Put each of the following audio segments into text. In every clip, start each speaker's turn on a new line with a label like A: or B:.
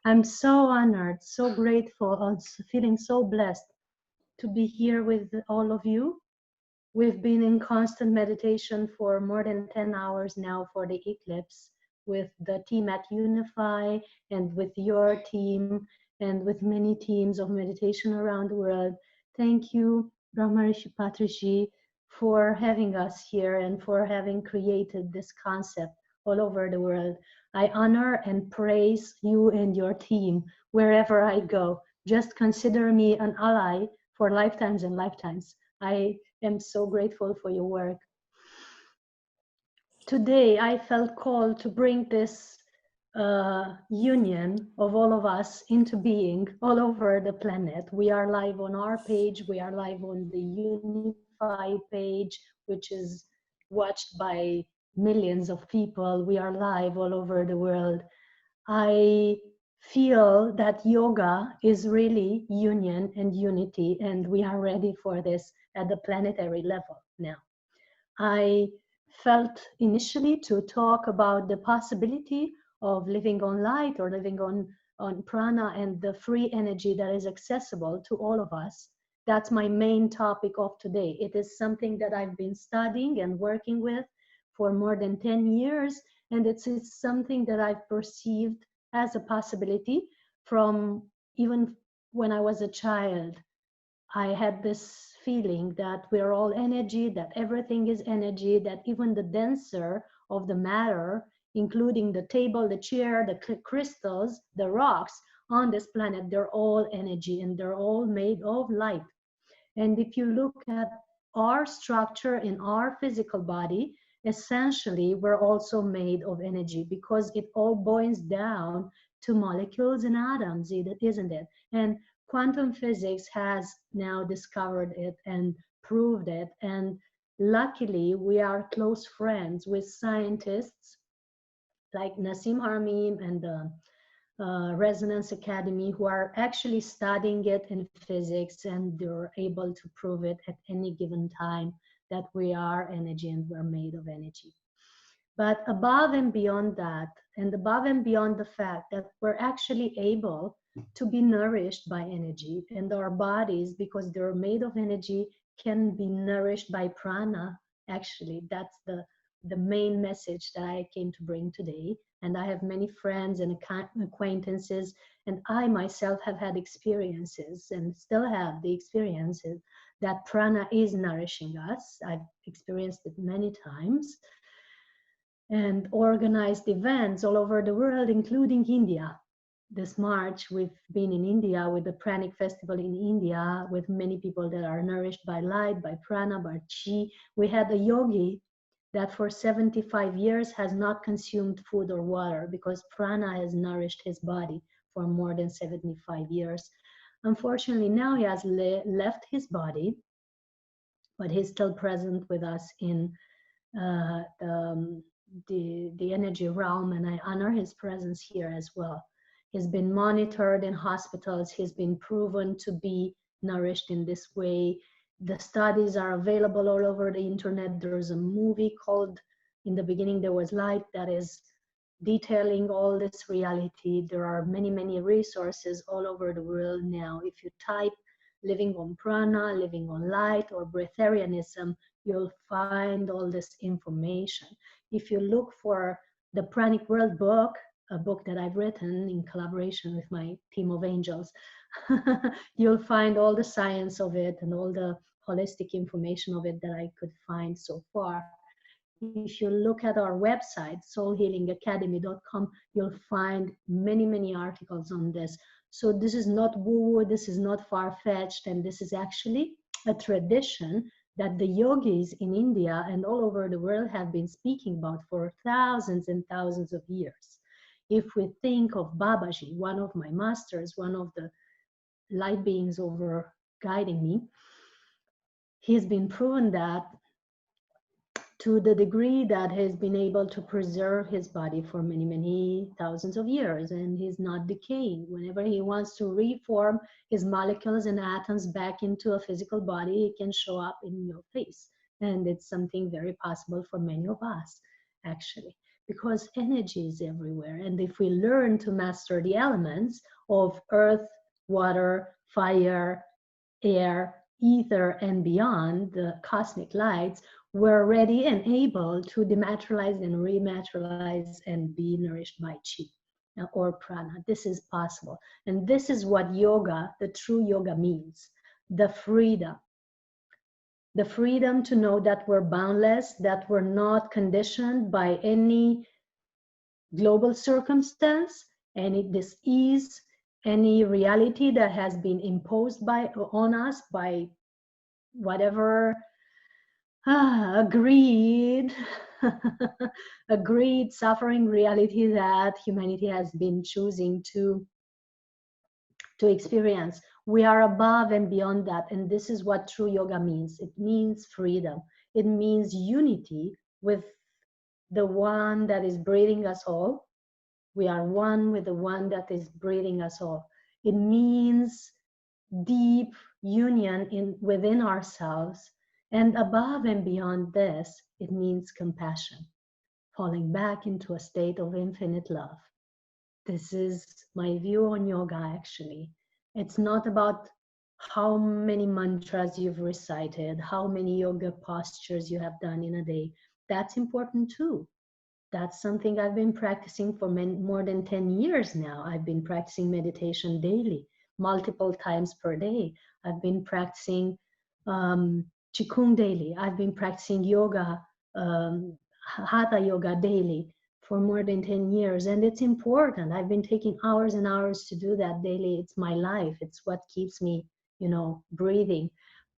A: I'm so honored, so grateful, also feeling so blessed to be here with all of you. We've been in constant meditation for more than 10 hours now for the eclipse with the team at Unify and with your team and with many teams of meditation around the world. Thank you, Brahmarishi Patriji, for having us here and for having created this concept all over the world. I honor and praise you and your team wherever I go. Just consider me an ally for lifetimes and lifetimes. I am so grateful for your work. Today, I felt called to bring this union of all of us into being all over the planet. We are live on our page. We are live on the Unify page, which is watched by millions of people. We are live all over the world. I feel that yoga is really union and unity, and we are ready for this at the planetary level now. I felt initially to talk about the possibility of living on light or living on prana and the free energy that is accessible to all of us. That's my main topic of today. It is something that I've been studying and working with for more than 10 years, and it's something that I've perceived as a possibility from even when I was a child. I had this feeling that we're all energy, that everything is energy, that even the denser of the matter, including the table, the chair, the crystals, the rocks on this planet, they're all energy and they're all made of light. And if you look at our structure in our physical body, essentially we're also made of energy because it all boils down to molecules and atoms, isn't it? And quantum physics has now discovered it and proved it. And luckily, we are close friends with scientists like Nassim Harmeem and the Resonance Academy who are actually studying it in physics, and they're able to prove it at any given time that we are energy and we're made of energy. But above and beyond that, and above and beyond the fact that we're actually able to be nourished by energy, and our bodies, because they're made of energy, can be nourished by prana. Actually, that's the main message that I came to bring today. And I have many friends and acquaintances, and I myself have had experiences and still have the experiences that prana is nourishing us. I've experienced it many times and organized events all over the world, including India. This March, we've been in India with the Pranic Festival in India with many people that are nourished by light, by prana, by chi. We had a yogi that for 75 years has not consumed food or water because prana has nourished his body for more than 75 years. Unfortunately, now he has left his body, but he's still present with us in the energy realm, and I honor his presence here as well. He's been monitored in hospitals. He's been proven to be nourished in this way. The studies are available all over the internet. There's a movie called In the Beginning There Was Light that is detailing all this reality. There are many, many resources all over the world now. If you type living on prana, living on light, or breatharianism, you'll find all this information. If you look for the Pranic World book, a book that I've written in collaboration with my team of angels, you'll find all the science of it and all the holistic information of it that I could find so far. If you look at our website, soulhealingacademy.com, you'll find many, many articles on this. So this is not woo-woo, this is not far-fetched, and this is actually a tradition that the yogis in India and all over the world have been speaking about for thousands and thousands of years. If we think of Babaji, one of my masters, one of the light beings over guiding me, he's been proven that to the degree that he's been able to preserve his body for many, many thousands of years, and he's not decaying. Whenever he wants to reform his molecules and atoms back into a physical body, he can show up in your face. And it's something very possible for many of us, actually. because energy is everywhere. And if we learn to master the elements of earth, water, fire, air, ether, and beyond, the cosmic lights, we're ready and able to dematerialize and rematerialize and be nourished by chi or prana. This is possible. And this is what yoga, the true yoga, means: the freedom. The freedom to know that we're boundless, that we're not conditioned by any global circumstance, any disease, any reality that has been imposed on us by whatever agreed agreed suffering reality that humanity has been choosing to experience. We are above and beyond that, and this is what true yoga means. It means freedom. It means unity with the one that is breathing us all. We are one with the one that is breathing us all. It means deep union within ourselves. And above and beyond this, it means compassion, falling back into a state of infinite love. This is my view on yoga, actually. It's not about how many mantras you've recited, how many yoga postures you have done in a day. That's important too. That's something I've been practicing for more than 10 years now. I've been practicing meditation daily, multiple times per day. I've been practicing Qigong daily. I've been practicing yoga, Hatha yoga daily for more than 10 years. And it's important. I've been taking hours and hours to do that daily. It's my life. It's what keeps me, breathing.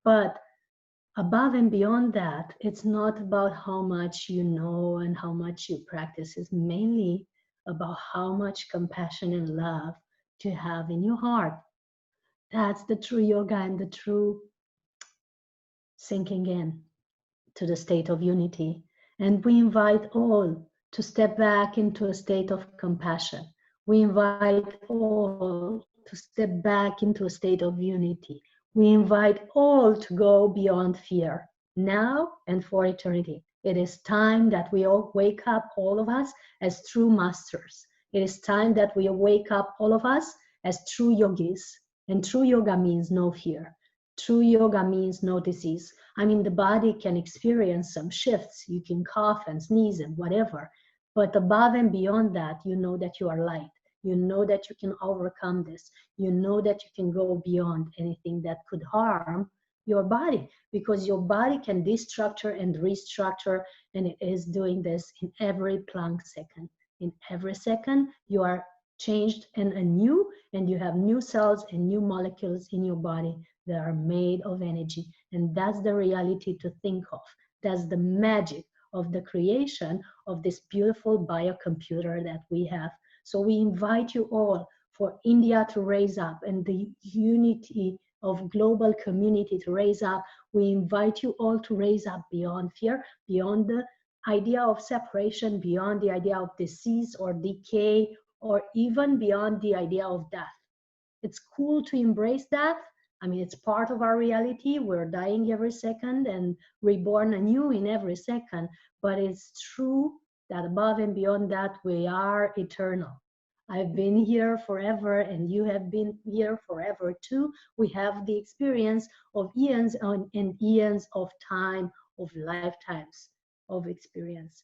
A: But above and beyond that, it's not about how much you know and how much you practice. It's mainly about how much compassion and love you have in your heart. That's the true yoga and the true sinking in to the state of unity. And we invite all to step back into a state of compassion. We invite all to step back into a state of unity. We invite all to go beyond fear, now and for eternity. It is time that we all wake up, all of us, as true masters. It is time that we wake up, all of us, as true yogis. And true yoga means no fear. True yoga means no disease. I mean, the body can experience some shifts. You can cough and sneeze and whatever. But above and beyond that, you know that you are light. You know that you can overcome this. You know that you can go beyond anything that could harm your body, because your body can destructure and restructure, and it is doing this in every Planck second. In every second, you are changed and anew, and you have new cells and new molecules in your body that are made of energy. And that's the reality to think of. That's the magic of the creation of this beautiful biocomputer that we have. So we invite you all for India to raise up and the unity of global community to raise up. We invite you all to raise up beyond fear, beyond the idea of separation, beyond the idea of disease or decay, or even beyond the idea of death. It's cool to embrace death. I mean, it's part of our reality. We're dying every second and reborn anew in every second. But it's true that above and beyond that, we are eternal. I've been here forever, and you have been here forever too. We have the experience of eons and eons of time, of lifetimes of experience.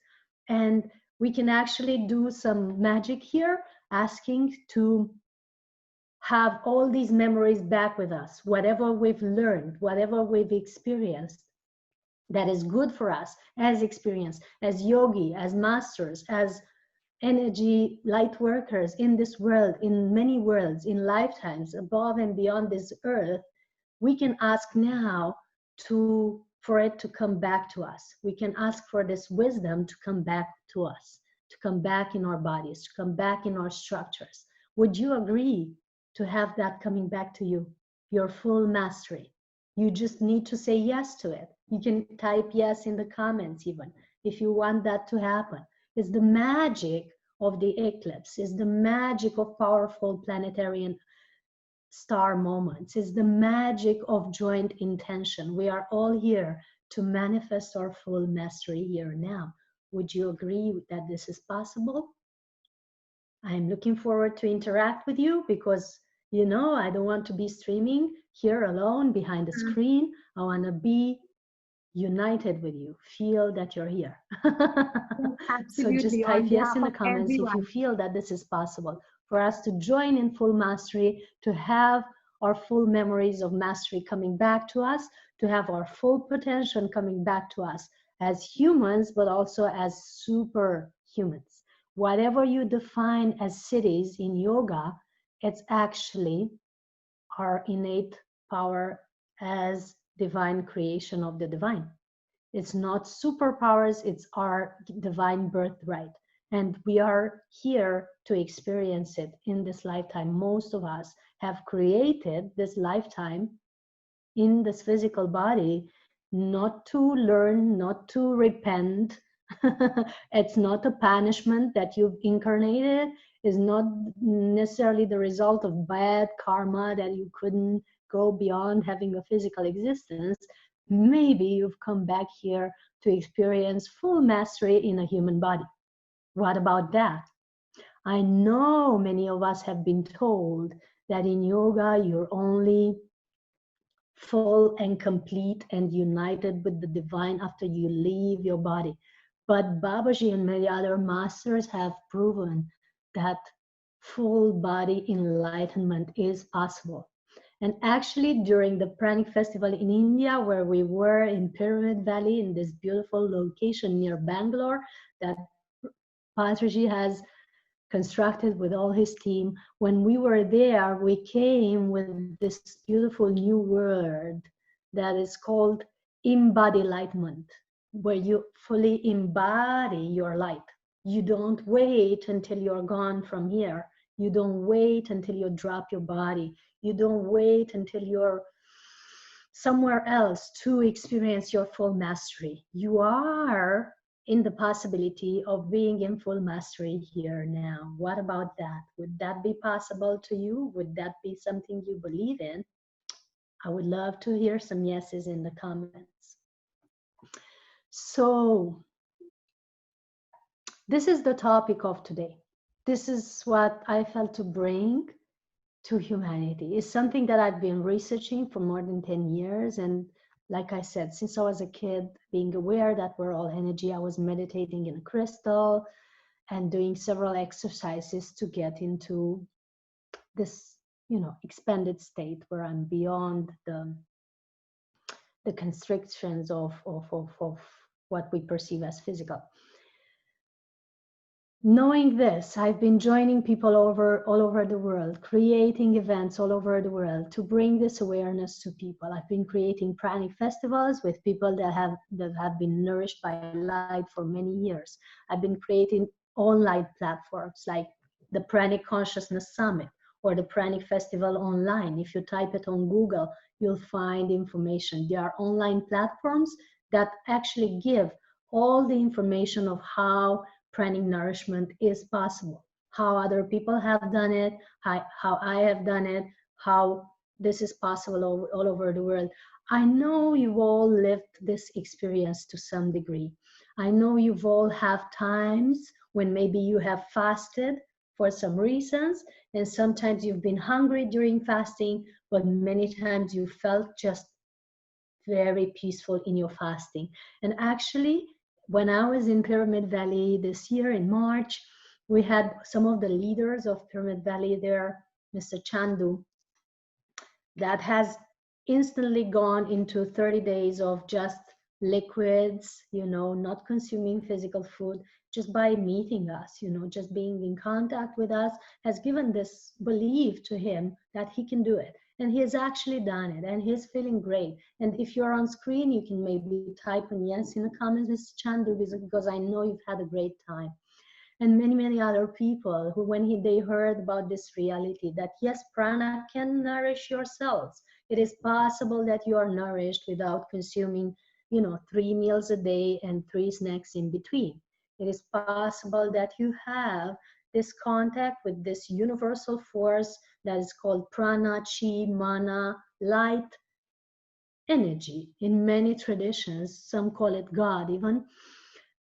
A: And we can actually do some magic here, asking to have all these memories back with us, whatever we've learned, whatever we've experienced that is good for us as experience, as yogi, as masters, as energy light workers in this world, in many worlds, in lifetimes, above and beyond this earth. We can ask now for it to come back to us. We can ask for this wisdom to come back to us, to come back in our bodies, to come back in our structures. Would you agree to have that coming back to you, your full mastery? You just need to say yes to it. You can type yes in the comments even, if you want that to happen. It's the magic of the eclipse. It's the magic of powerful planetary and star moments. It's the magic of joint intention. We are all here to manifest our full mastery here now. Would you agree that this is possible? I'm looking forward to interact with you because, I don't want to be streaming here alone behind the screen. I want to be united with you, feel that you're here.
B: Yes,
A: So just
B: absolutely.
A: type
B: On
A: yes
B: behalf
A: in the
B: of
A: comments if you
B: everyone.
A: feel that this is possible for us to join in full mastery, to have our full memories of mastery coming back to us, to have our full potential coming back to us as humans, but also as superhumans. Whatever you define as cities in yoga, it's actually our innate power as divine creation of the divine. It's not superpowers, it's our divine birthright. And we are here to experience it in this lifetime. Most of us have created this lifetime in this physical body not to learn, not to repent. It's not a punishment that you've incarnated, is not necessarily the result of bad karma that you couldn't go beyond having a physical existence. Maybe you've come back here to experience full mastery in a human body. What about that? I know many of us have been told that in yoga you're only full and complete and united with the divine after you leave your body. But Babaji and many other masters have proven that full body enlightenment is possible. And actually, during the Pranic Festival in India, where we were in Pyramid Valley, in this beautiful location near Bangalore, that Patraji has constructed with all his team. When we were there, we came with this beautiful new word that is called embodiment, where you fully embody your light. You don't wait until you're gone from here. You don't wait until you drop your body. You don't wait until you're somewhere else to experience your full mastery. You are in the possibility of being in full mastery here now. What about that? Would that be possible to you? Would that be something you believe in? I would love to hear some yeses in the comments. So, this is the topic of today. This is what I felt to bring to humanity. It's something that I've been researching for more than 10 years. And like I said, since I was a kid, being aware that we're all energy, I was meditating in a crystal and doing several exercises to get into this, expanded state where I'm beyond the constrictions of what we perceive as physical. Knowing this, I've been joining people all over the world, creating events all over the world to bring this awareness to people. I've been creating Pranic Festivals with people that have been nourished by light for many years. I've been creating online platforms like the Pranic Consciousness Summit or the Pranic Festival online. If you type it on Google, you'll find information. There are online platforms that actually give all the information of how pranic nourishment is possible, how other people have done it, how I have done it, how this is possible all over the world. I know you've all lived this experience to some degree. I know you've all have times when maybe you have fasted for some reasons, and sometimes you've been hungry during fasting, but many times you felt just very peaceful in your fasting. And actually, when I was in Pyramid Valley this year in March, we had some of the leaders of Pyramid Valley there, Mr. Chandu, that has instantly gone into 30 days of just liquids, not consuming physical food, just by meeting us, just being in contact with us has given this belief to him that he can do it. And he has actually done it and he's feeling great. And if you're on screen, you can maybe type in yes in the comments, Mr. Chandu, because I know you've had a great time. And many other people who, when they heard about this reality that yes, prana can nourish your cells. It is possible that you are nourished without consuming 3 meals a day and 3 snacks in between. It is possible that you have this contact with this universal force that is called prana, chi, mana, light, energy. In many traditions, some call it God even,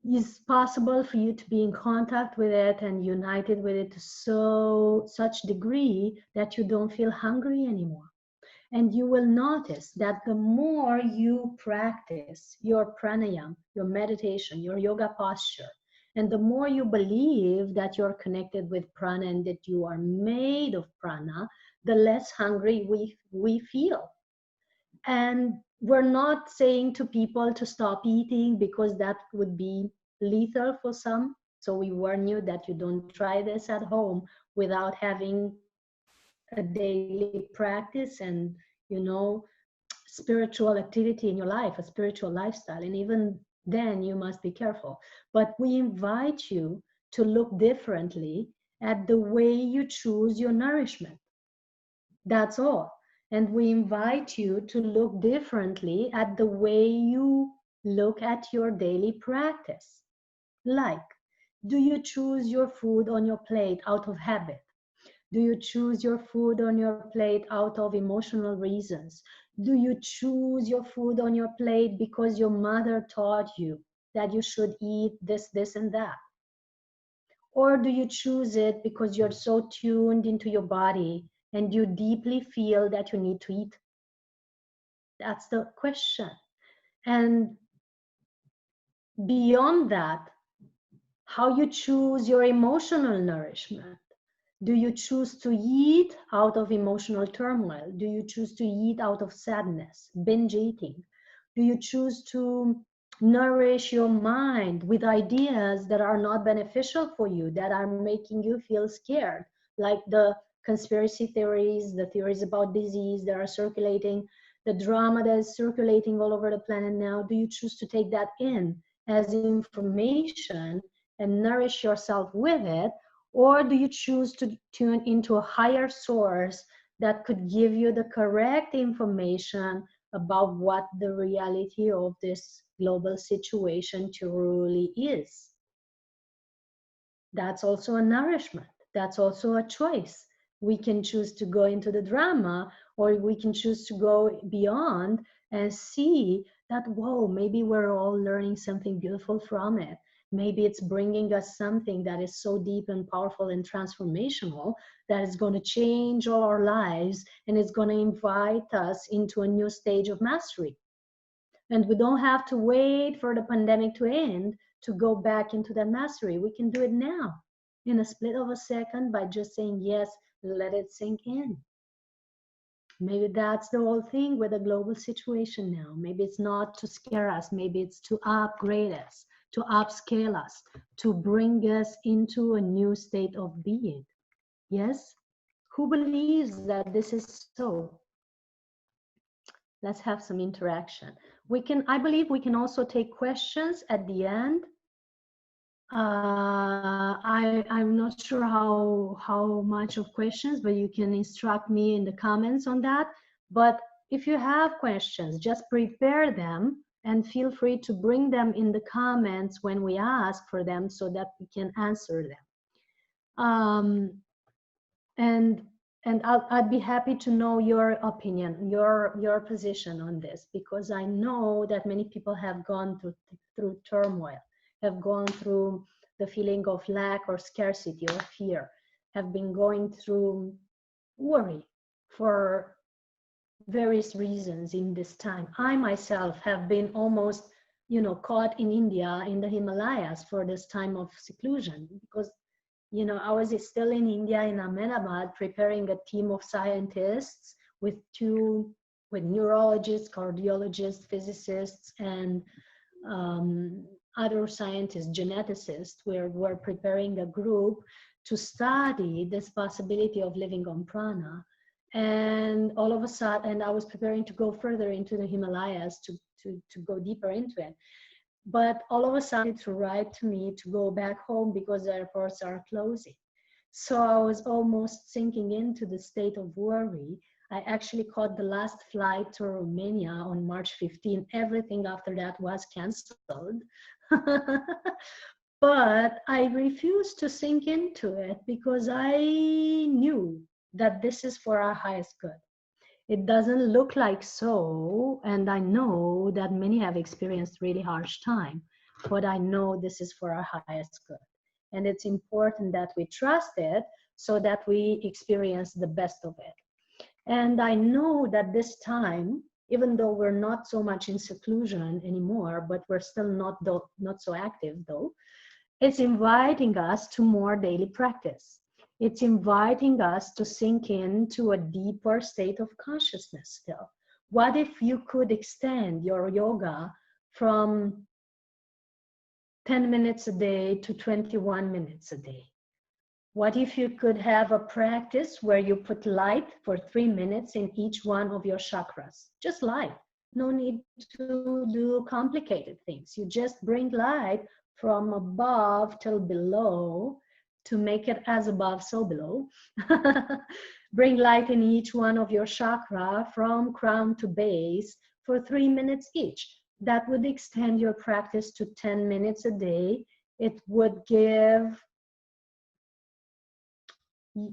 A: It's possible for you to be in contact with it and united with it to such degree that you don't feel hungry anymore. And you will notice that the more you practice your pranayama, your meditation, your yoga posture, and the more you believe that you're connected with prana and that you are made of prana, the less hungry we feel. And we're not saying to people to stop eating because that would be lethal for some. So we warn you that you don't try this at home without having a daily practice and, you know, spiritual activity in your life, a spiritual lifestyle. And even then, you must be careful. But we invite you to look differently at the way you choose your nourishment. That's all. And we invite you to look differently at the way you look at your daily practice. Like, do you choose your food on your plate out of habit? Do you choose your food on your plate out of emotional reasons? Do you choose your food on your plate because your mother taught you that you should eat this, this, and that? Or do you choose it because you're so tuned into your body and you deeply feel that you need to eat? That's the question. And beyond that, how you choose your emotional nourishment. Do you choose to eat out of emotional turmoil? Do you choose to eat out of sadness, binge eating? Do you choose to nourish your mind with ideas that are not beneficial for you, that are making you feel scared, like the conspiracy theories, the theories about disease that are circulating, the drama that is circulating all over the planet now? Do you choose to take that in as information and nourish yourself with it? Or do you choose to tune into a higher source that could give you the correct information about what the reality of this global situation truly is? That's also a nourishment. That's also a choice. We can choose to go into the drama, or we can choose to go beyond and see that, whoa, maybe we're all learning something beautiful from it. Maybe it's bringing us something that is so deep and powerful and transformational that is going to change all our lives and it's going to invite us into a new stage of mastery. And we don't have to wait for the pandemic to end to go back into that mastery. We can do it now in a split of a second by just saying yes, let it sink in. Maybe that's the whole thing with the global situation now. Maybe it's not to scare us, maybe it's to upgrade us, to upscale us, to bring us into a new state of being. Yes? Who believes that this is so? Let's have some interaction. I believe we can also take questions at the end. I'm not sure how much of questions, but you can instruct me in the comments on that. But if you have questions, just prepare them and feel free to bring them in the comments when we ask for them so that we can answer them. And I'd be happy to know your opinion, your position on this, because I know that many people have gone through turmoil, have gone through the feeling of lack or scarcity or fear, have been going through worry for various reasons in this time. I myself have been almost, caught in India, in the Himalayas for this time of seclusion, because I was still in India, in Ahmedabad, preparing a team of scientists with neurologists, cardiologists, physicists, and other scientists, geneticists. We're preparing a group to study this possibility of living on prana. And all of a sudden, and I was preparing to go further into the Himalayas to go deeper into it. But all of a sudden to write to me to go back home because the airports are closing. So I was almost sinking into the state of worry. I actually caught the last flight to Romania on March 15. Everything after that was canceled. But I refused to sink into it because I knew that this is for our highest good. It doesn't look like so, and I know that many have experienced really harsh time, but I know this is for our highest good. And it's important that we trust it so that we experience the best of it. And I know that this time, even though we're not so much in seclusion anymore, but we're still not so active though, it's inviting us to more daily practice. It's inviting us to sink into a deeper state of consciousness still. What if you could extend your yoga from 10 minutes a day to 21 minutes a day? What if you could have a practice where you put light for 3 minutes in each one of your chakras? Just light. No need to do complicated things. You just bring light from above till below to make it as above, so below. Bring light in each one of your chakra from crown to base for 3 minutes each. That would extend your practice to 10 minutes a day. It would give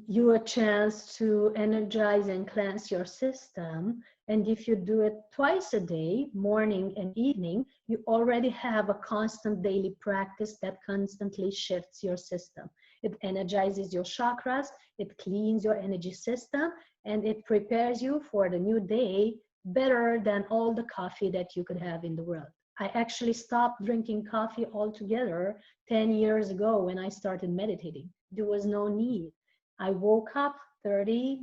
A: you a chance to energize and cleanse your system. And if you do it twice a day, morning and evening, you already have a constant daily practice that constantly shifts your system. It energizes your chakras, it cleans your energy system, and it prepares you for the new day better than all the coffee that you could have in the world. I actually stopped drinking coffee altogether 10 years ago when I started meditating. There was no need. I woke up 30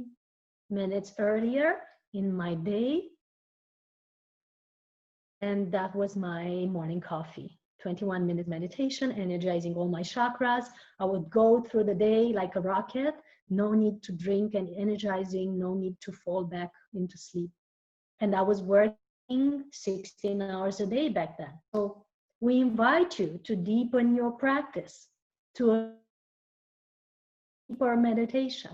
A: minutes earlier in my day, and that was my morning coffee. 21-minute meditation, energizing all my chakras. I would go through the day like a rocket, no need to drink and energizing, no need to fall back into sleep. And I was working 16 hours a day back then. So we invite you to deepen your practice to a deeper meditation.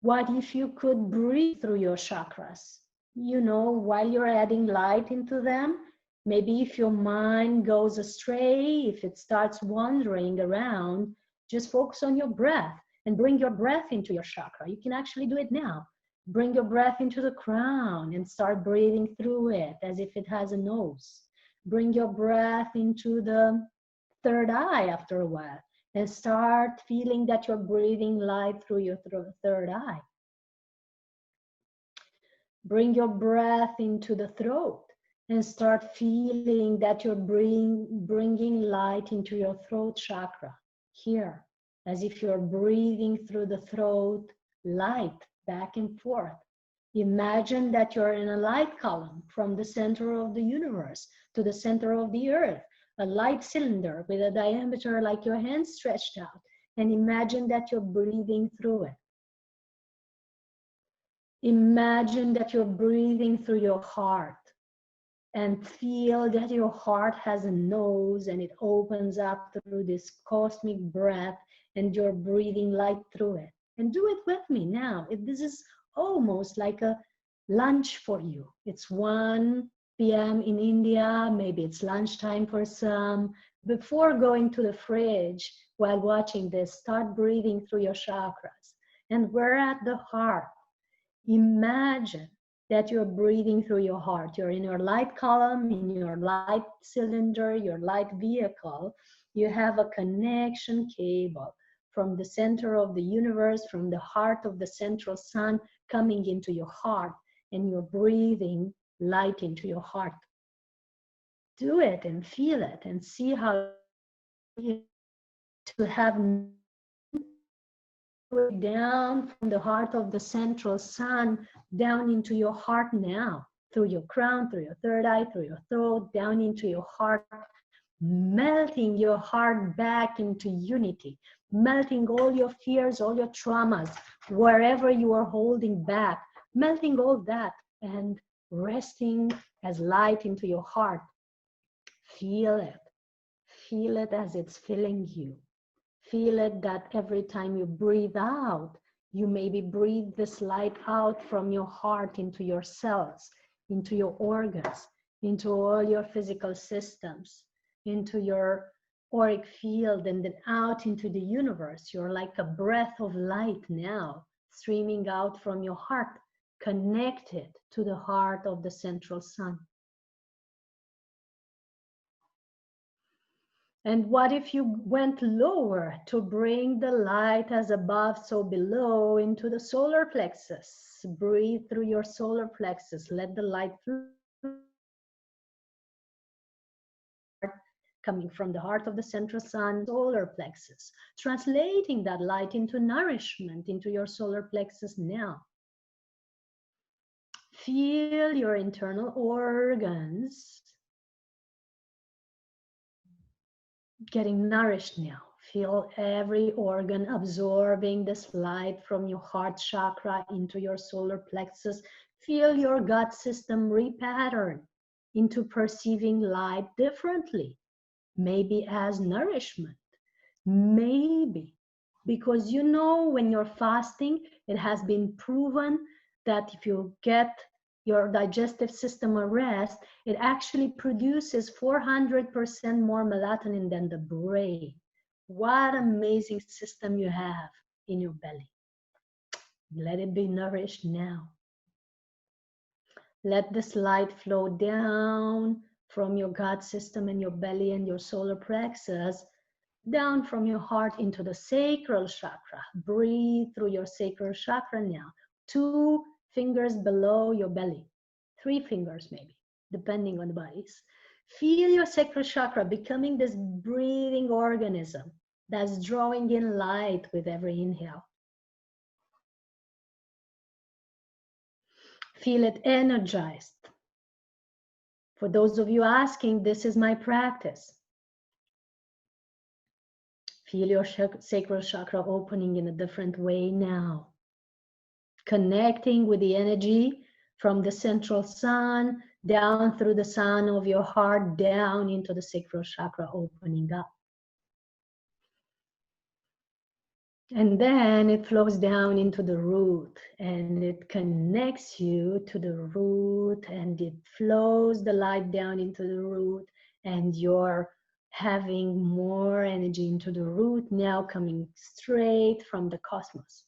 A: What if you could breathe through your chakras? You know, while you're adding light into them, maybe if your mind goes astray, if it starts wandering around, just focus on your breath and bring your breath into your chakra. You can actually do it now. Bring your breath into the crown and start breathing through it as if it has a nose. Bring your breath into the third eye after a while and start feeling that you're breathing light through your third eye. Bring your breath into the throat and start feeling that you're bringing light into your throat chakra here, as if you're breathing through the throat, light back and forth. Imagine that you're in a light column from the center of the universe to the center of the earth, a light cylinder with a diameter like your hand stretched out, and imagine that you're breathing through it. Imagine that you're breathing through your heart and feel that your heart has a nose and it opens up through this cosmic breath and you're breathing light through it. And do it with me now. This is almost like a lunch for you. It's 1 p.m. in India, maybe it's lunchtime for some. Before going to the fridge while watching this, start breathing through your chakras. And we're at the heart. Imagine that you're breathing through your heart. You're in your light column, in your light cylinder, your light vehicle. You have a connection cable from the center of the universe, from the heart of the central sun coming into your heart, and you're breathing light into your heart. Do it and feel it and see how to have down from the heart of the central sun down into your heart now, through your crown, through your third eye, through your throat, down into your heart, melting your heart back into unity, melting all your fears, all your traumas, wherever you are holding back, melting all that and resting as light into your heart. Feel it as it's filling you. Feel it that every time you breathe out, you maybe breathe this light out from your heart into your cells, into your organs, into all your physical systems, into your auric field, and then out into the universe. You're like a breath of light now, streaming out from your heart, connected to the heart of the central sun. And what if you went lower to bring the light as above, so below into the solar plexus? Breathe through your solar plexus. Let the light coming from the heart of the central sun, solar plexus, translating that light into nourishment into your solar plexus now. Feel your internal organs getting nourished now. Feel every organ absorbing this light from your heart chakra into your solar plexus. Feel your gut system repattern into perceiving light differently, maybe as nourishment, maybe because you know when you're fasting, it has been proven that if you get your digestive system a rest, it actually produces 400% more melatonin than the brain. What amazing system you have in your belly. Let it be nourished now. Let this light flow down from your gut system and your belly and your solar plexus, down from your heart into the sacral chakra. Breathe through your sacral chakra now. 2 fingers below your belly. 3 fingers maybe, depending on the bodies. Feel your sacral chakra becoming this breathing organism that's drawing in light with every inhale. Feel it energized. For those of you asking, this is my practice. Feel your sacral chakra opening in a different way now. Connecting with the energy from the central sun, down through the sun of your heart, down into the sacral chakra, opening up. And then it flows down into the root and it connects you to the root and it flows the light down into the root and you're having more energy into the root now coming straight from the cosmos.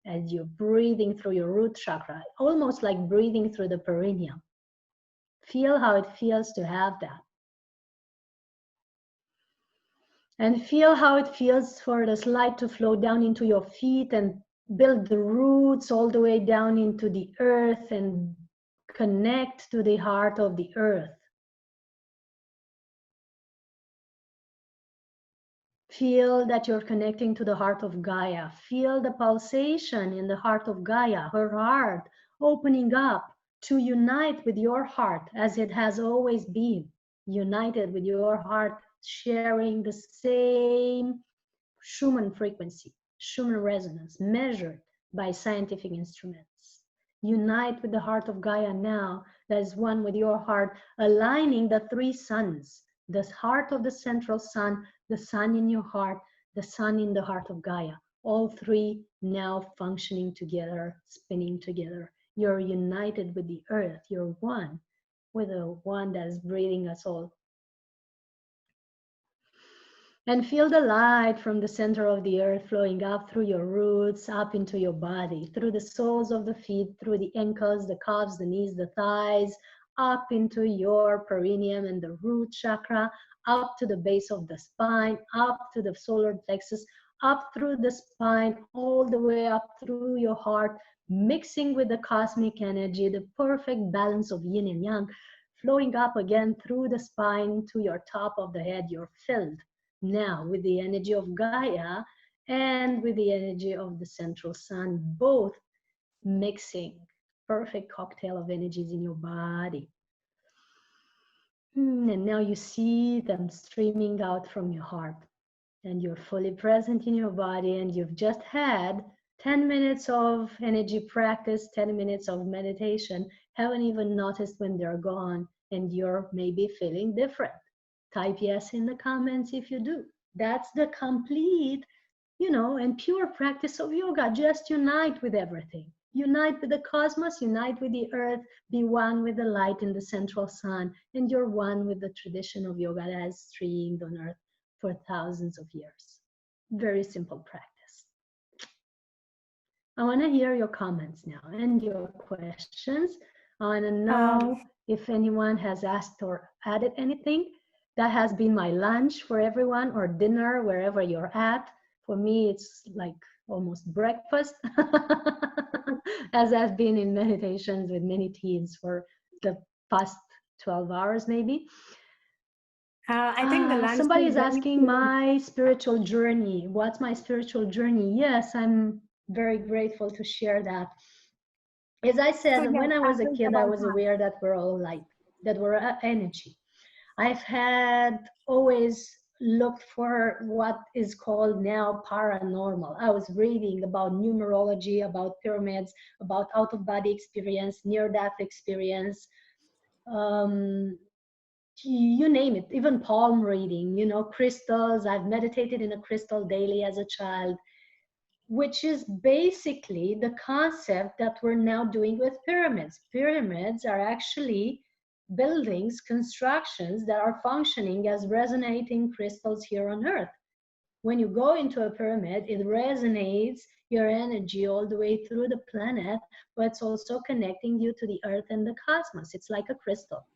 A: As you're breathing through your root chakra, almost like breathing through the perineum. Feel how it feels to have that. And feel how it feels for this light to flow down into your feet and build the roots all the way down into the earth and connect to the heart of the earth. Feel that you're connecting to the heart of Gaia. Feel the pulsation in the heart of Gaia, her heart opening up to unite with your heart as it has always been, united with your heart, sharing the same Schumann frequency, Schumann resonance, measured by scientific instruments. Unite with the heart of Gaia now, that is one with your heart, aligning the 3 suns, the heart of the central sun, the sun in your heart, the sun in the heart of Gaia. All 3 now functioning together, spinning together. You're united with the earth. You're one with the one that is breathing us all. And feel the light from the center of the earth flowing up through your roots, up into your body, through the soles of the feet, through the ankles, the calves, the knees, the thighs, up into your perineum and the root chakra, up to the base of the spine, up to the solar plexus, up through the spine, all the way up through your heart, mixing with the cosmic energy, the perfect balance of yin and yang, flowing up again through the spine to your top of the head. You're filled now with the energy of Gaia and with the energy of the central sun, both mixing. Perfect cocktail of energies in your body. And now you see them streaming out from your heart and you're fully present in your body and you've just had 10 minutes of energy practice, 10 minutes of meditation, haven't even noticed when they're gone and you're maybe feeling different. Type yes in the comments if you do. That's the complete, and pure practice of yoga. Just unite with everything. Unite with the cosmos, unite with the earth, be one with the light in the central sun, and you're one with the tradition of yoga that has streamed on earth for thousands of years. Very simple practice. I want to hear your comments now and your questions. I want to know if anyone has asked or added anything. That has been my lunch for everyone, or dinner, wherever you're at. For me, it's like almost breakfast, as I've been in meditations with many teens for the past 12 hours, maybe.
B: I think the lunch
A: Somebody
B: is
A: is
B: very
A: asking
B: soon.
A: my spiritual journey. What's my spiritual journey? Yes, I'm very grateful to share that. As I
B: So
A: said,
B: yes,
A: when I was a
B: answer is
A: kid, I
B: about
A: was
B: that.
A: aware that we're all light, that we're energy. I've had always looked for what is called now paranormal. I was reading about numerology, about pyramids, about out of body experience, near death experience, um, you name it, even palm reading, crystals. I've meditated in a crystal daily as a child, which is basically the concept that we're now doing with pyramids. Pyramids are actually buildings, constructions that are functioning as resonating crystals here on Earth. When you go into a pyramid, it resonates your energy all the way through the planet, but it's also connecting you to the Earth and the cosmos. It's like a crystal.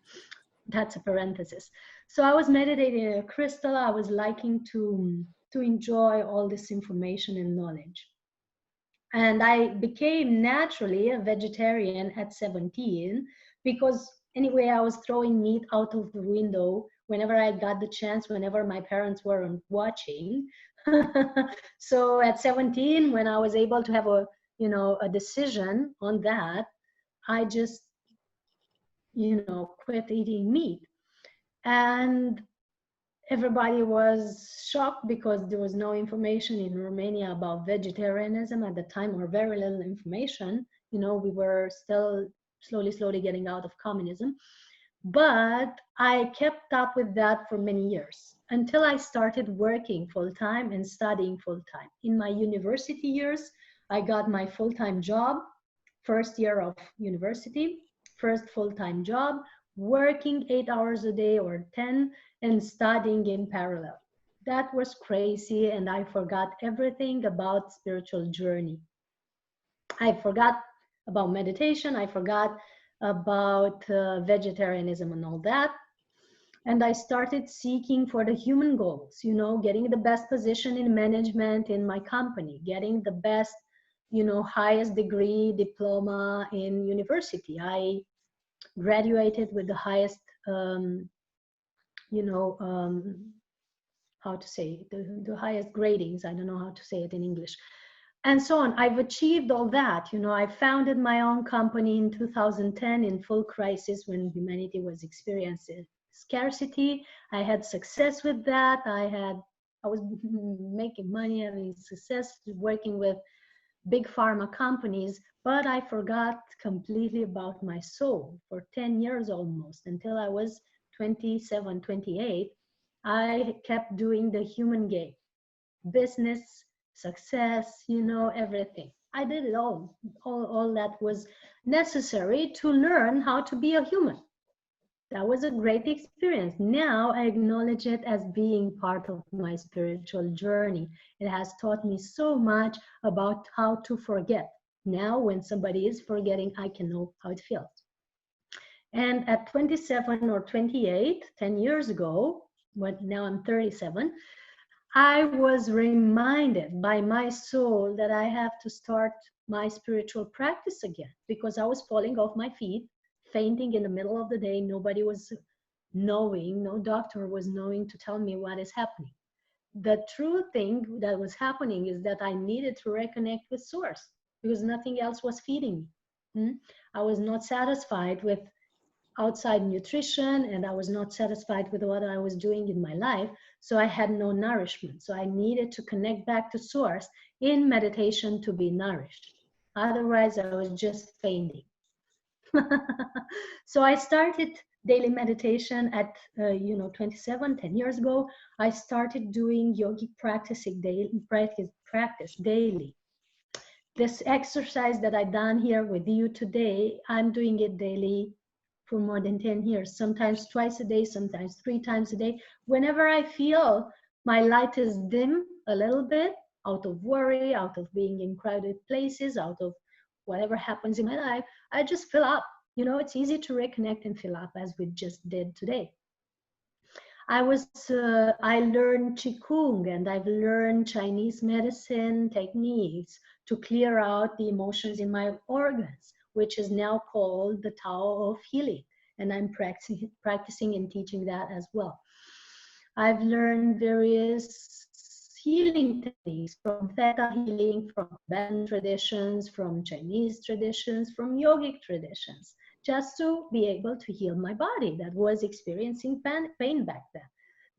A: That's a parenthesis. So I was meditating in a crystal. I was liking to enjoy all this information and knowledge. And I became naturally a vegetarian at 17 because anyway, I was throwing meat out of the window whenever I got the chance, whenever my parents weren't watching. So at 17, when I was able to have a decision on that, I just, quit eating meat. And everybody was shocked because there was no information in Romania about vegetarianism at the time, or very little information. We were still slowly getting out of communism. But I kept up with that for many years until I started working full time and studying full time. In my university years, I got my full time job, first year of university, first full time job, working 8 hours a day or 10, and studying in parallel. That was crazy, and I forgot everything about spiritual journey. I forgot about meditation. I forgot about vegetarianism and all that. And I started seeking for the human goals, getting the best position in management in my company, getting the best, highest degree diploma in university. I graduated with the highest, um, you know, um, how to say it, the highest gradings. I don't know how to say it in English, and so on. I've achieved all that. I founded my own company in 2010 in full crisis when humanity was experiencing scarcity. I had success with that. I was making money, having success, working with big pharma companies, but I forgot completely about my soul for 10 years almost, until I was 27, 28. I kept doing the human game, business, success, everything. I did it all that was necessary to learn how to be a human. That was a great experience. Now I acknowledge it as being part of my spiritual journey. It has taught me so much about how to forget. Now, when somebody is forgetting, I can know how it feels. And at 27 or 28, 10 years ago, when now I'm 37, I was reminded by my soul that I have to start my spiritual practice again, because I was falling off my feet, fainting in the middle of the day. Nobody was knowing, no doctor was knowing to tell me what is happening. The true thing that was happening is that I needed to reconnect with source, because nothing else was feeding me. I was not satisfied with outside nutrition, and I was not satisfied with what I was doing in my life. So I had no nourishment. So I needed to connect back to source in meditation to be nourished. Otherwise, I was just fainting. So I started daily meditation at 27, 10 years ago. I started doing yogic practice daily. This exercise that I done here with you today, I'm doing it daily for more than 10 years, sometimes twice a day, sometimes 3 times a day. Whenever I feel my light is dim a little bit, out of worry, out of being in crowded places, out of whatever happens in my life, I just fill up. It's easy to reconnect and fill up, as we just did today. I learned Qigong, and I've learned Chinese medicine techniques to clear out the emotions in my organs, which is now called the Tao of Healing. And I'm practicing and teaching that as well. I've learned various healing techniques from Theta healing, from Tibetan traditions, from Chinese traditions, from yogic traditions, just to be able to heal my body that was experiencing pain back then.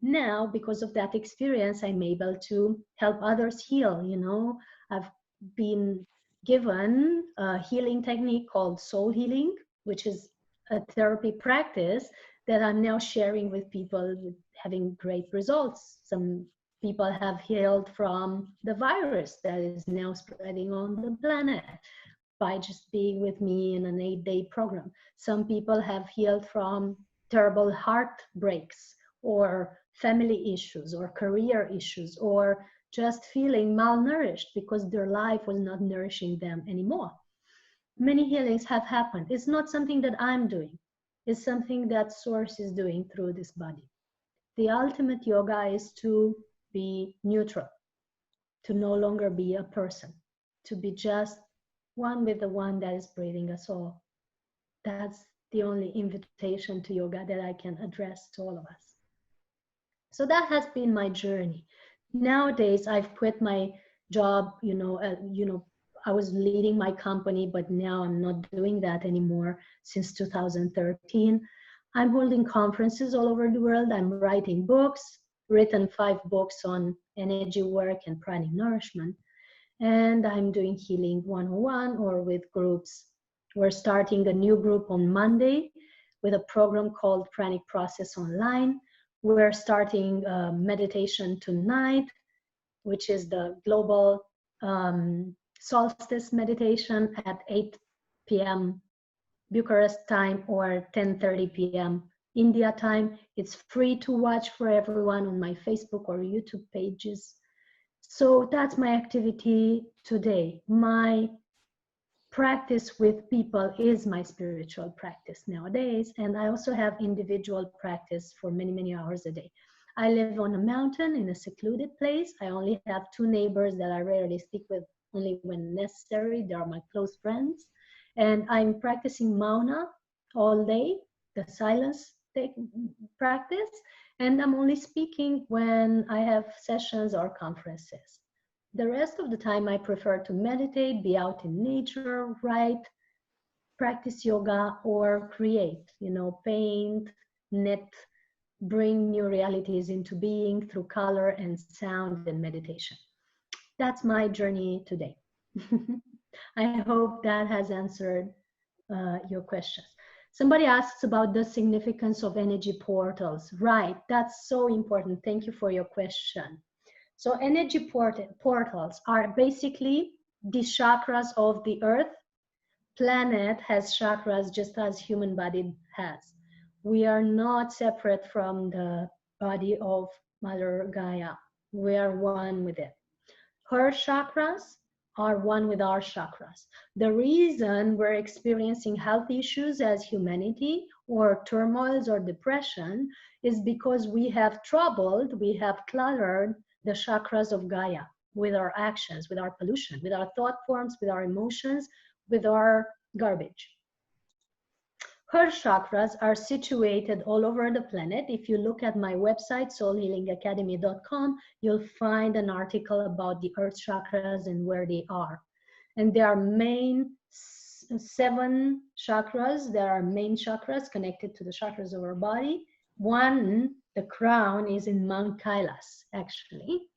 A: Now, because of that experience, I'm able to help others heal. You know, I've been given a healing technique called soul healing, which is a therapy practice that I'm now sharing with people with having great results. Some people have healed from the virus that is now spreading on the planet by just being with me in an 8-day program. Some people have healed from terrible heartbreaks or family issues or career issues or just feeling malnourished because their life was not nourishing them anymore. Many healings have happened. It's not something that I'm doing. It's something that Source is doing through this body. The ultimate yoga is to be neutral, to no longer be a person, to be just one with the one that is breathing us all. That's the only invitation to yoga that I can address to all of us. So that has been my journey. Nowadays, I've quit my job. I was leading my company, but now I'm not doing that anymore since 2013. I'm holding conferences all over the world. I'm writing books, written 5 books on energy work and pranic nourishment. And I'm doing healing 101 or with groups. We're starting a new group on Monday with a program called Pranic Process Online. We're starting meditation tonight, which is the global solstice meditation at 8 p.m. Bucharest time or 10:30 p.m. India time. It's free to watch for everyone on my Facebook or YouTube pages. So that's my activity today. My practice with people is my spiritual practice nowadays, and I also have individual practice for many, many hours a day. I live on a mountain in a secluded place. I only have 2 neighbors that I rarely speak with, only when necessary. They are my close friends. And I'm practicing Mauna all day, the silence practice, and I'm only speaking when I have sessions or conferences. The rest of the time, I prefer to meditate, be out in nature, write, practice yoga, or create, paint, knit, bring new realities into being through color and sound and meditation. That's my journey today. I hope that has answered your questions. Somebody asks about the significance of energy portals. Right, that's so important. Thank you for your question. So energy portals are basically the chakras of the earth. Planet has chakras just as human body has. We are not separate from the body of Mother Gaia. We are one with it. Her chakras are one with our chakras. The reason we're experiencing health issues as humanity or turmoils or depression is because we have cluttered the chakras of Gaia with our actions, with our pollution, with our thought forms, with our emotions, with our garbage. Her chakras are situated all over the planet. If you look at my website, soulhealingacademy.com, you'll find an article about the earth chakras and where they are. And there are main 7 chakras. There are main chakras connected to the chakras of our body. One, the crown, is in Mount Kailas, actually,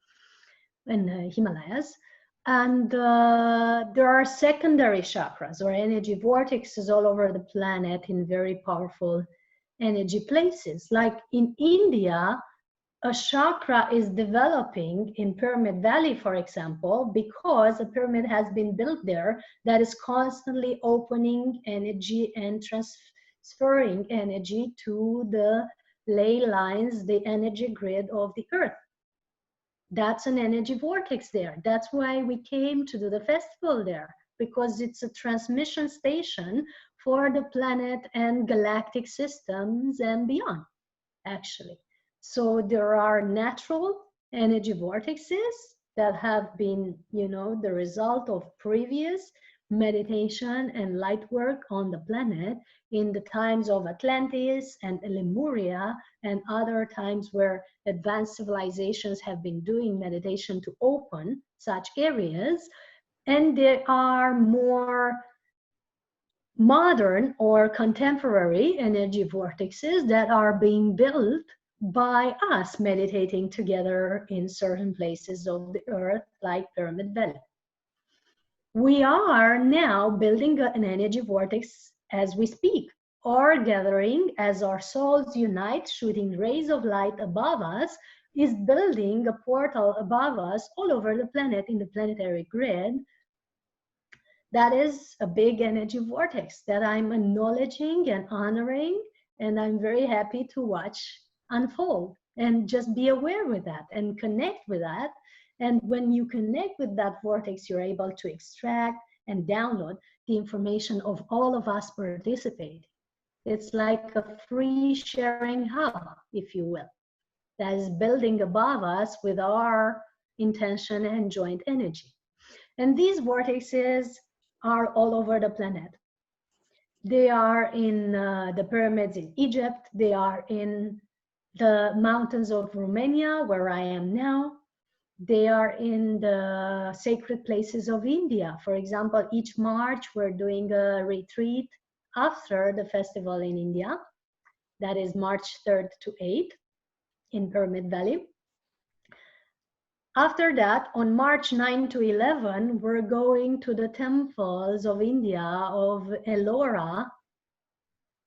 A: in the Himalayas. And there are secondary chakras or energy vortexes all over the planet in very powerful energy places. Like in India, a chakra is developing in Pyramid Valley, for example, because a pyramid has been built there that is constantly opening energy and transferring energy to the ley lines, the energy grid of the earth. That's an energy vortex there. That's why we came to do the festival there, because it's a transmission station for the planet and galactic systems and beyond, actually. So there are natural energy vortexes that have been, you know, the result of previous meditation and light work on the planet in the times of Atlantis and Lemuria and other times where advanced civilizations have been doing meditation to open such areas. And there are more modern or contemporary energy vortexes that are being built by us meditating together in certain places of the earth, like Pyramid Valley. We are now building an energy vortex as we speak, or gathering as our souls unite, shooting rays of light above us, is building a portal above us all over the planet in the planetary grid. That is a big energy vortex that I'm acknowledging and honoring, and I'm very happy to watch unfold and just be aware with that and connect with that. And when you connect with that vortex, you're able to extract and download the information of all of us participating. It's like a free sharing hub, if you will, that is building above us with our intention and joint energy. And these vortexes are all over the planet. They are in the pyramids in Egypt. They are in the mountains of Romania, where I am now. They are in the sacred places of India. For example, each March, we're doing a retreat after the festival in India. That is March 3rd to 8th in Pyramid Valley. After that, on March 9 to 11, we're going to the temples of India, of Ellora,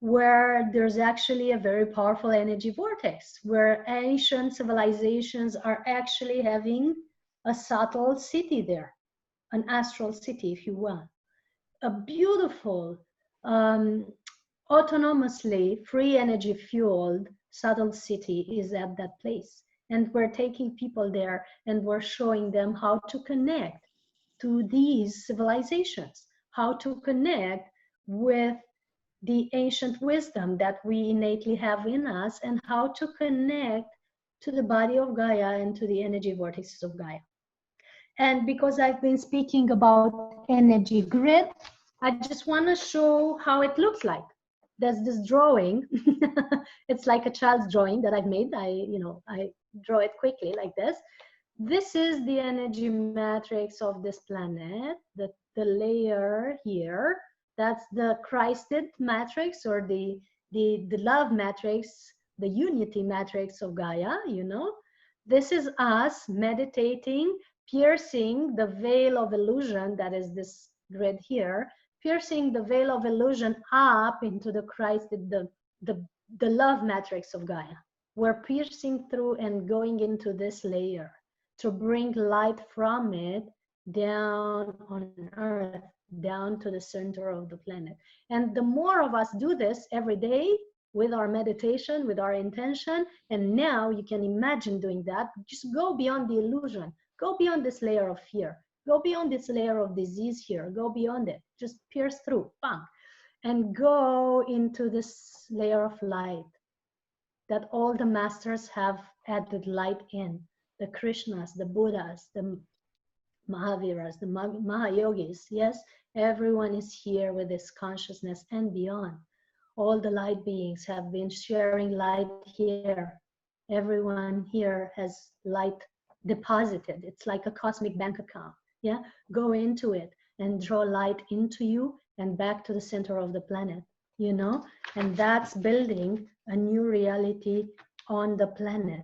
A: where there's actually a very powerful energy vortex, where ancient civilizations are actually having a subtle city there, an astral city, if you will. A beautiful, autonomously free energy fueled subtle city is at that place. And we're taking people there and we're showing them how to connect to these civilizations, how to connect with the ancient wisdom that we innately have in us, and how to connect to the body of Gaia and to the energy vortices of Gaia. And because I've been speaking about energy grid, I just want to show how it looks like. There's this drawing. It's like a child's drawing that I've made. I draw it quickly like this. This is the energy matrix of this planet, the layer here. That's the Christed matrix, or the love matrix, the unity matrix of Gaia, you know. This is us meditating, piercing the veil of illusion, that is this grid here, piercing the veil of illusion up into the Christed, the love matrix of Gaia. We're piercing through and going into this layer to bring light from it down on Earth, down to the center of the planet. And the more of us do this every day with our meditation, with our intention, and now you can imagine doing that, just go beyond the illusion, go beyond this layer of fear, go beyond this layer of disease here, go beyond it, just pierce through, bang, and go into this layer of light that all the masters have added light in. The Krishnas, the Buddhas, the Mahaviras, the Mahayogis, yes, everyone is here with this consciousness and beyond. All the light beings have been sharing light here. Everyone here has light deposited. It's like a cosmic bank account, yeah? Go into it and draw light into you and back to the center of the planet, you know? And that's building a new reality on the planet.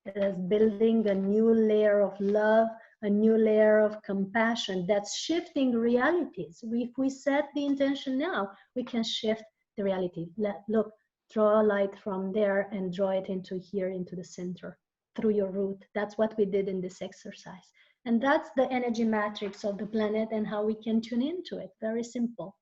A: It is building a new layer of love, a new layer of compassion that's shifting realities. If we set the intention now, we can shift the reality. Look, draw a light from there and draw it into here, into the center, through your root. That's what we did in this exercise. And that's the energy matrix of the planet and how we can tune into it. Very simple.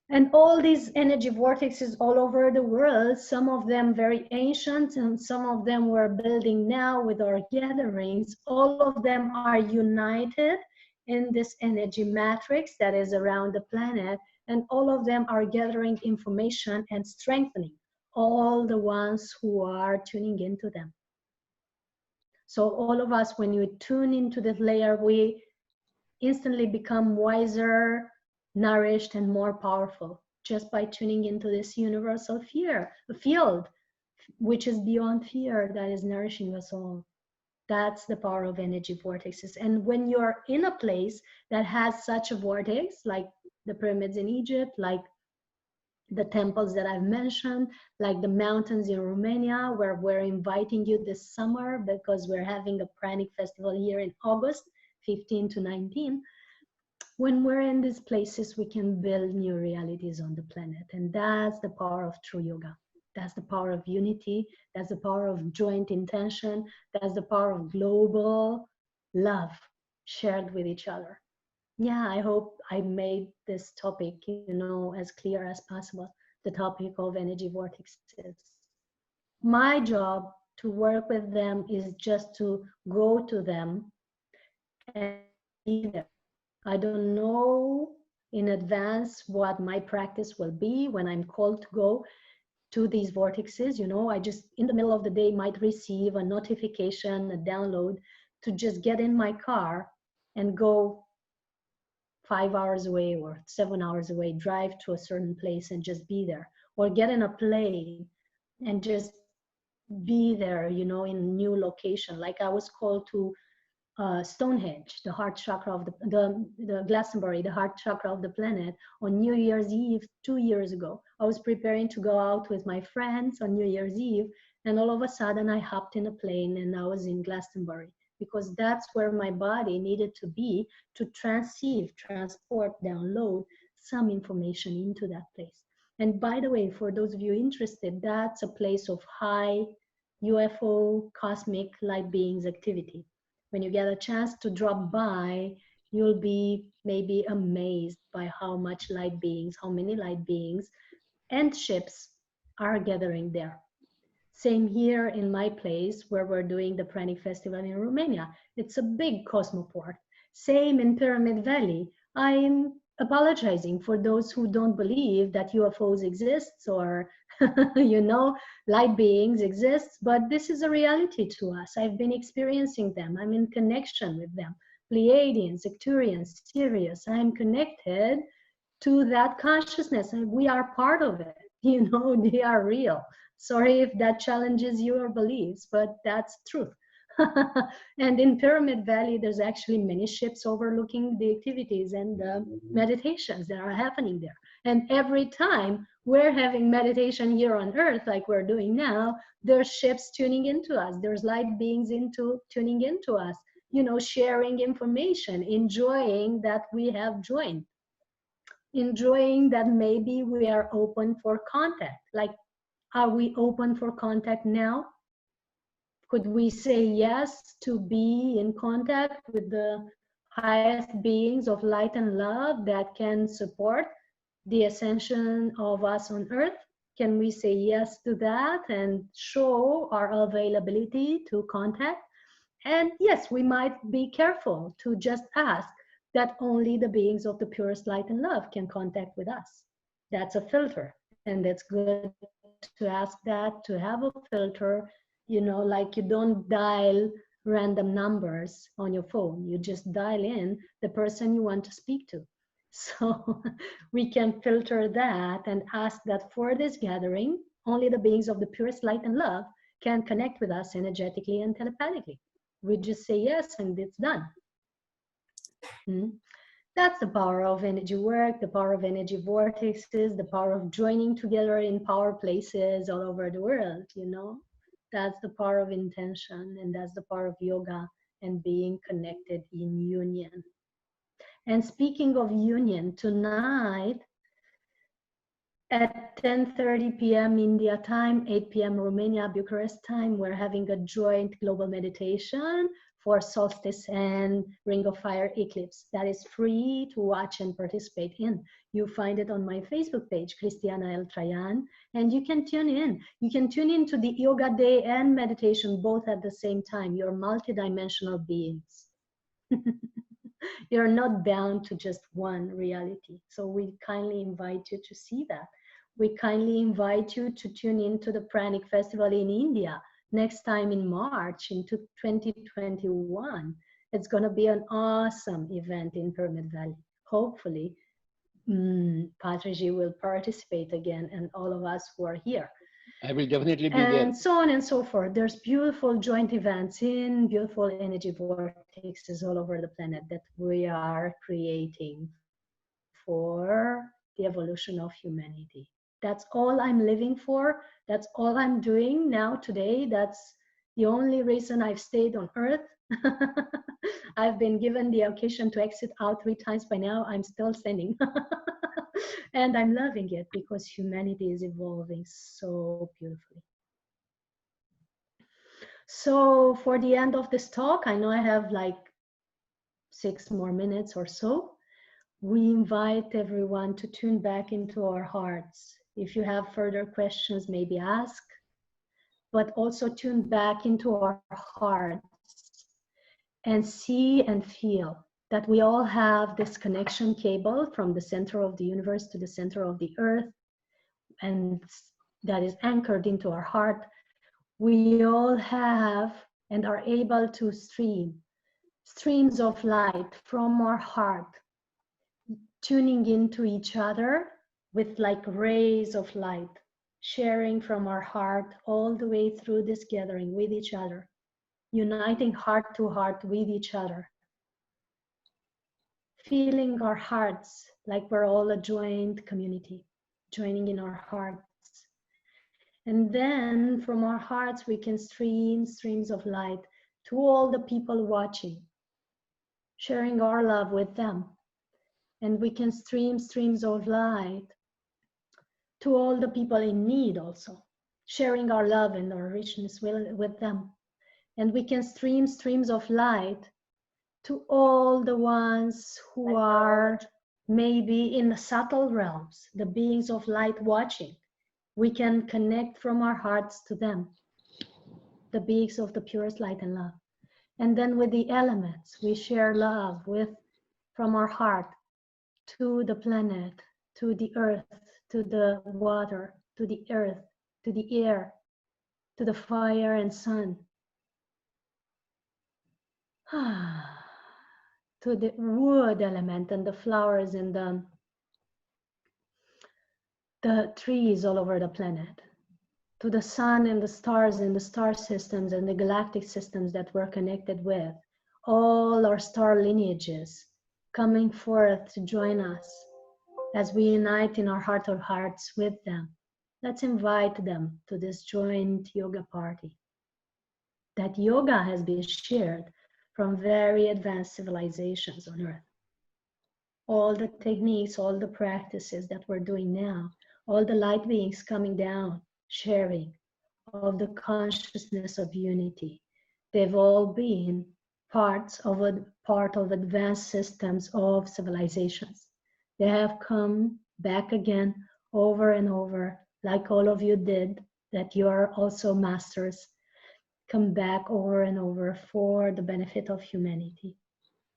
A: And all these energy vortexes all over the world, some of them very ancient and some of them we're building now with our gatherings, all of them are united in this energy matrix that is around the planet, and all of them are gathering information and strengthening all the ones who are tuning into them. So all of us, when you tune into this layer, we instantly become wiser, nourished, and more powerful just by tuning into this universal field, which is beyond fear, that is nourishing us all. That's the power of energy vortexes. And when you're in a place that has such a vortex, like the pyramids in Egypt, like the temples that I've mentioned, like the mountains in Romania, where we're inviting you this summer because we're having a Pranic Festival here in August 15 to 19. When we're in these places, we can build new realities on the planet. And that's the power of true yoga. That's the power of unity. That's the power of joint intention. That's the power of global love shared with each other. Yeah, I hope I made this topic, as clear as possible, the topic of energy vortexes. My job to work with them is just to go to them and be there. I don't know in advance what my practice will be when I'm called to go to these vortexes. I just in the middle of the day might receive a notification, a download to just get in my car and go 5 hours away or 7 hours away, drive to a certain place and just be there, or get in a plane and just be there, in a new location. Like I was called to Stonehenge, the heart chakra of the Glastonbury, the heart chakra of the planet, on New Year's Eve 2 years ago. I was preparing to go out with my friends on New Year's Eve, and all of a sudden I hopped in a plane and I was in Glastonbury, because that's where my body needed to be to transport, download some information into that place. And by the way, for those of you interested, that's a place of high UFO, cosmic light beings activity. When you get a chance to drop by, you'll be maybe amazed by how many light beings and ships are gathering there. Same here in my place where we're doing the Pranic Festival in Romania. It's a big cosmoport. Same in Pyramid Valley. I'm apologizing for those who don't believe that UFOs exist or, light beings exist, but this is a reality to us. I've been experiencing them. I'm in connection with them. Pleiadians, Arcturians, Sirius. I'm connected to that consciousness, and we are part of it. They are real. Sorry if that challenges your beliefs, but that's truth. And in Pyramid Valley, there's actually many ships overlooking the activities and the meditations that are happening there. And every time we're having meditation here on Earth, like we're doing now, there's ships tuning into us. There's light beings tuning into us, sharing information, enjoying that we have joined, enjoying that maybe we are open for contact. Like, are we open for contact now? Could we say yes to be in contact with the highest beings of light and love that can support the ascension of us on Earth? Can we say yes to that and show our availability to contact? And yes, we might be careful to just ask that only the beings of the purest light and love can contact with us. That's a filter, and it's good to ask that, to have a filter, like you don't dial random numbers on your phone. You just dial in the person you want to speak to. So we can filter that and ask that for this gathering, only the beings of the purest light and love can connect with us energetically and telepathically. We just say yes and it's done. That's the power of energy work, the power of energy vortexes, the power of joining together in power places all over the world, That's the power of intention, and that's the power of yoga and being connected in union. And speaking of union, tonight at 10:30 p.m. India time, 8 p.m. Romania, Bucharest time, we're having a joint global meditation for solstice and Ring of Fire eclipse that is free to watch and participate in. You find it on my Facebook page, Cristiana Eltrayan, and you can tune in. You can tune into the yoga day and meditation both at the same time. You're multidimensional beings. You're not bound to just one reality. So we kindly invite you to see that. we kindly invite you to tune in to the Pranic Festival in India next time in March into 2021. It's going to be an awesome event in Pyramid Valley. Hopefully, Patraji will participate again, and all of us who are here.
C: I will definitely be there.
A: And so on and so forth. There's beautiful joint events in beautiful energy vortexes all over the planet that we are creating for the evolution of humanity. That's all I'm living for. That's all I'm doing now today. That's the only reason I've stayed on Earth. I've been given the occasion to exit out 3 times by now. I'm still standing. And I'm loving it because humanity is evolving so beautifully. So for the end of this talk, I know I have like 6 more minutes or so. We invite everyone to tune back into our hearts. If you have further questions, maybe ask, but also tune back into our hearts and see and feel that we all have this connection cable from the center of the universe to the center of the earth, and that is anchored into our heart. We all have and are able to streams of light from our heart, tuning into each other with like rays of light, sharing from our heart all the way through this gathering with each other, uniting heart to heart with each other, feeling our hearts like we're all a joint community, joining in our hearts. And then from our hearts, we can streams of light to all the people watching, sharing our love with them. And we can streams of light to all the people in need also, sharing our love and our richness with them. And we can streams of light to all the ones who are maybe in the subtle realms, the beings of light watching. We can connect from our hearts to them, the beings of the purest light and love. And then with the elements, we share love from our heart to the planet, to the earth, to the water, to the earth, to the air, to the fire and sun, to the wood element and the flowers and the trees all over the planet, to the sun and the stars and the star systems and the galactic systems that we're connected with, all our star lineages coming forth to join us as we unite in our heart of hearts with them. Let's invite them to this joint yoga party. That yoga has been shared from very advanced civilizations on Earth. All the techniques, all the practices that we're doing now, all the light beings coming down, sharing of the consciousness of unity. They've all been part of advanced systems of civilizations. They have come back again over and over, like all of you did, that you are also masters, come back over and over for the benefit of humanity.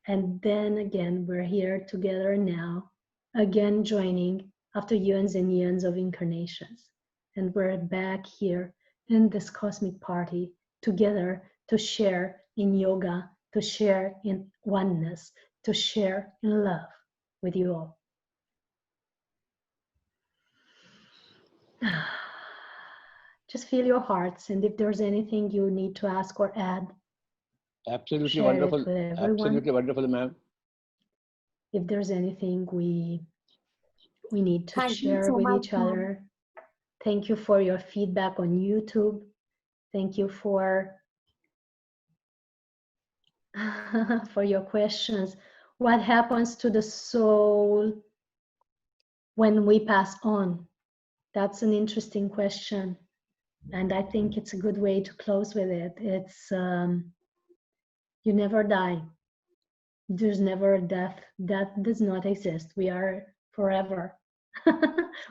A: And then again, we're here together now, again joining after eons and eons of incarnations. And we're back here in this cosmic party together to share in yoga, to share in oneness, to share in love with you all. Just feel your hearts, and if there's anything you need to ask or add,
C: absolutely wonderful. Absolutely wonderful, ma'am.
A: If there's anything we need to share with each other, thank you for your feedback on YouTube. Thank you for your questions. What happens to the soul when we pass on? That's an interesting question. And I think it's a good way to close with it. It's, you never die. There's never a death. Death does not exist. We are forever.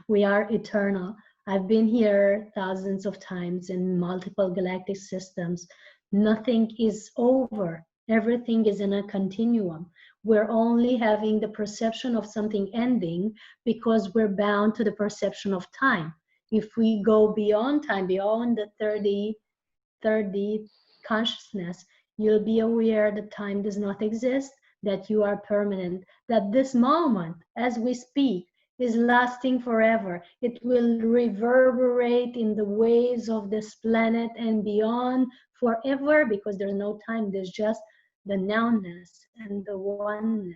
A: We are eternal. I've been here thousands of times in multiple galactic systems. Nothing is over. Everything is in a continuum. We're only having the perception of something ending because we're bound to the perception of time. If we go beyond time, beyond the 30 consciousness, you'll be aware that time does not exist, that you are permanent, that this moment, as we speak, is lasting forever. It will reverberate in the waves of this planet and beyond forever, because there's no time, there's just the nowness and the oneness.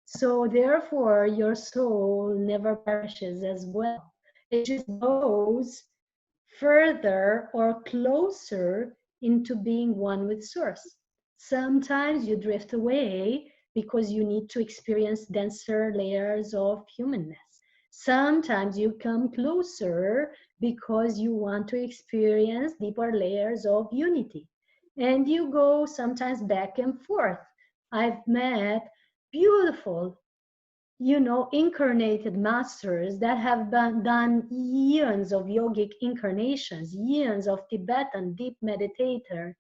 A: So therefore, your soul never perishes as well. It just goes further or closer into being one with Source. Sometimes you drift away because you need to experience denser layers of humanness. Sometimes you come closer because you want to experience deeper layers of unity. And you go sometimes back and forth. I've met beautiful, incarnated masters that have done years of yogic incarnations, years of Tibetan deep meditator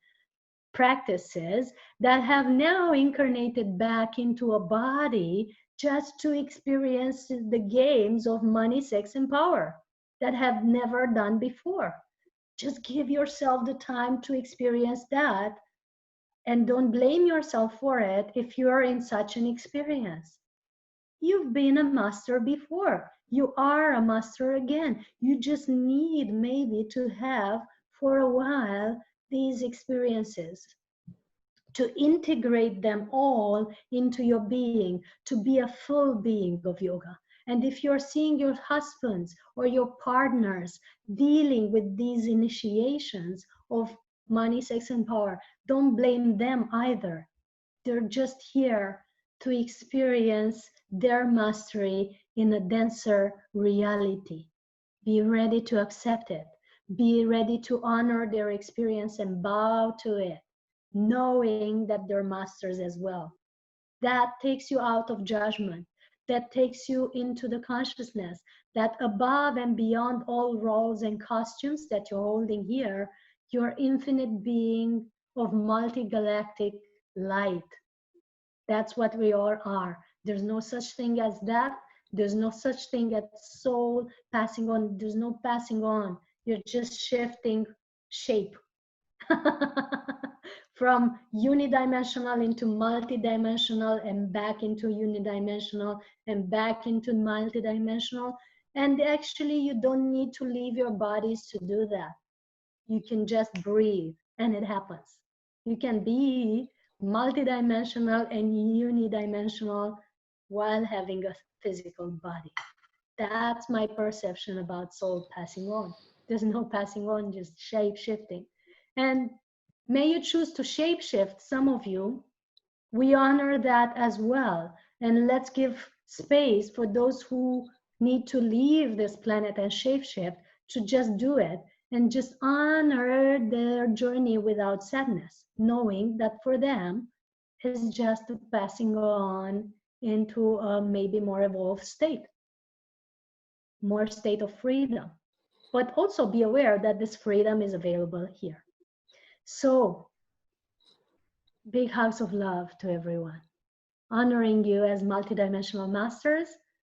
A: practices, that have now incarnated back into a body just to experience the games of money, sex, and power that have never done before. Just give yourself the time to experience that, and don't blame yourself for it if you're in such an experience. You've been a master before. You are a master again. You just need maybe to have for a while these experiences, to integrate them all into your being, to be a full being of yoga. And if you're seeing your husbands or your partners dealing with these initiations of money, sex, and power, don't blame them either. They're just here to experience their mastery in a denser reality. Be ready to accept it. Be ready to honor their experience and bow to it, knowing that they're masters as well. That takes you out of judgment. That takes you into the consciousness that above and beyond all roles and costumes that you're holding here, you're infinite being of multi-galactic light. That's what we all are. There's no such thing as that. There's no such thing as soul passing on. There's no passing on. You're just shifting shape from unidimensional into multidimensional and back into unidimensional and back into multidimensional. And actually, you don't need to leave your bodies to do that. You can just breathe and it happens. You can be multidimensional and unidimensional while having a physical body. That's my perception about soul passing on. There's no passing on, just shape shifting. And may you choose to shape shift, some of you. We honor that as well. And let's give space for those who need to leave this planet and shape shift to just do it and just honor their journey without sadness, knowing that for them is just passing on into a maybe more evolved state, more state of freedom. But also be aware that this freedom is available here. So, big hugs of love to everyone. Honoring you as multidimensional masters,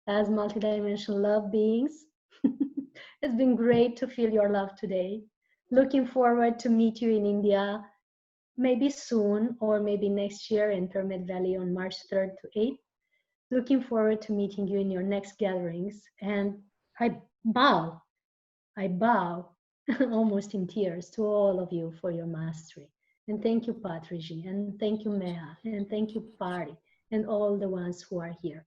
A: as multidimensional love beings. It's been great to feel your love today. Looking forward to meet you in India, maybe soon or maybe next year in Pyramid Valley on March 3rd to 8th. Looking forward to meeting you in your next gatherings. And I bow almost in tears to all of you for your mastery. And thank you, Patriji, and thank you, Meha, and thank you, Pari, and all the ones who are here.